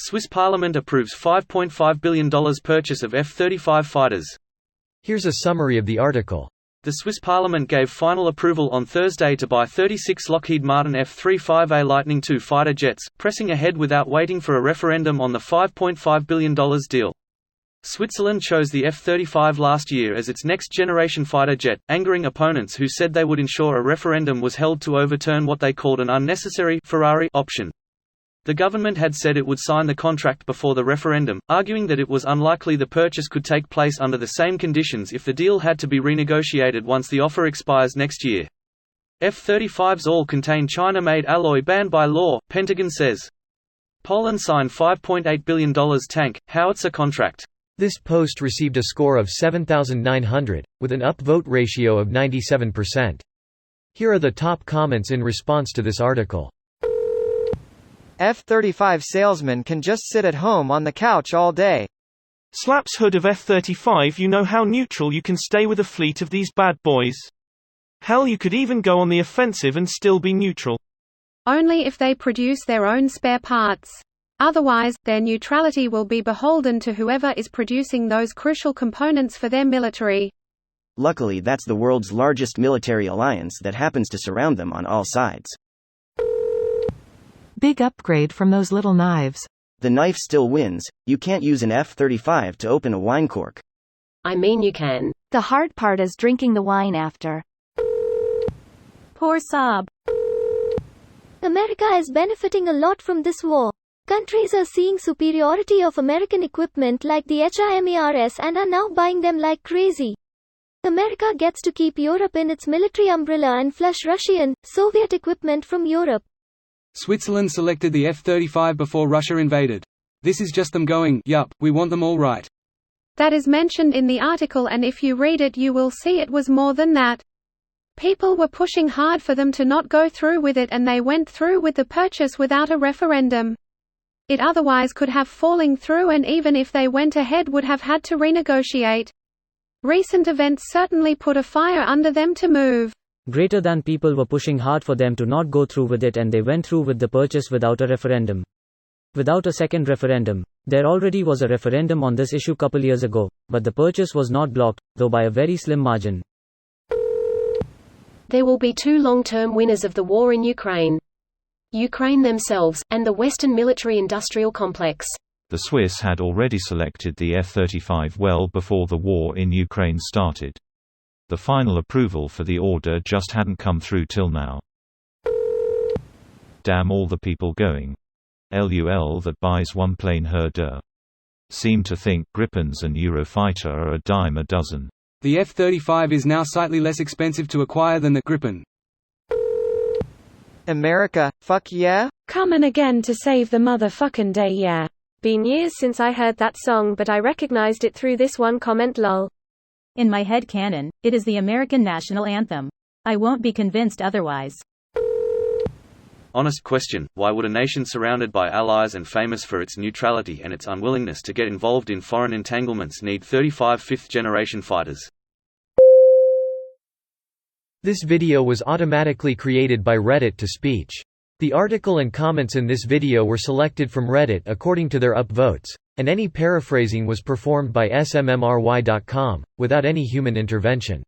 Swiss Parliament approves $5.5 billion purchase of F-35 fighters. Here's a summary of the article. The Swiss Parliament gave final approval on Thursday to buy 36 Lockheed Martin F-35A Lightning II fighter jets, pressing ahead without waiting for a referendum on the $5.5 billion deal. Switzerland chose the F-35 last year as its next-generation fighter jet, angering opponents who said they would ensure a referendum was held to overturn what they called an unnecessary Ferrari option. The government had said it would sign the contract before the referendum, arguing that it was unlikely the purchase could take place under the same conditions if the deal had to be renegotiated once the offer expires next year. F-35s all contain China-made alloy banned by law, Pentagon says. Poland signed $5.8 billion tank, howitzer contract. This post received a score of 7,900, with an upvote ratio of 97%. Here are the top comments in response to this article. F-35 salesman can just sit at home on the couch all day. Slaps hood of F-35. You know how neutral you can stay with a fleet of these bad boys? Hell, you could even go on the offensive and still be neutral. Only if they produce their own spare parts. Otherwise, their neutrality will be beholden to whoever is producing those crucial components for their military. Luckily, that's the world's largest military alliance that happens to surround them on all sides. Big upgrade from those little knives. The knife still wins. You can't use an F-35 to open a wine cork. I mean, you can. The hard part is drinking the wine after. Poor Saab. America is benefiting a lot from this war. Countries are seeing superiority of American equipment like the HIMARS and are now buying them like crazy. America gets to keep Europe in its military umbrella and flush Russian, Soviet equipment from Europe. Switzerland selected the F-35 before Russia invaded. This is just them going, yup, we want them all right. That is mentioned in the article, and if you read it you will see it was more than that. People were pushing hard for them to not go through with it, and they went through with the purchase without a referendum. It otherwise could have fallen through, and even if they went ahead would have had to renegotiate. Recent events certainly put a fire under them to move. Greater than people were pushing hard for them to not go through with it, and they went through with the purchase without a referendum. Without a second referendum. There already was a referendum on this issue couple years ago, but the purchase was not blocked, though by a very slim margin. There will be two long-term winners of the war in Ukraine. Ukraine themselves, and the Western military-industrial complex. The Swiss had already selected the F-35 well before the war in Ukraine started. The final approval for the order just hadn't come through till now. Damn all the people going. LUL that buys one plane herder. Seem to think Gripens and Eurofighter are a dime a dozen. The F-35 is now slightly less expensive to acquire than the Gripen. America, fuck yeah? Coming again to save the motherfucking day, yeah. Been years since I heard that song, but I recognized it through this one comment, lol. In my head canon, it is the American national anthem. I won't be convinced otherwise. Honest question, why would a nation surrounded by allies and famous for its neutrality and its unwillingness to get involved in foreign entanglements need 35 fifth-generation fighters? This video was automatically created by Reddit to speech. The article and comments in this video were selected from Reddit according to their upvotes, and any paraphrasing was performed by smmry.com, without any human intervention.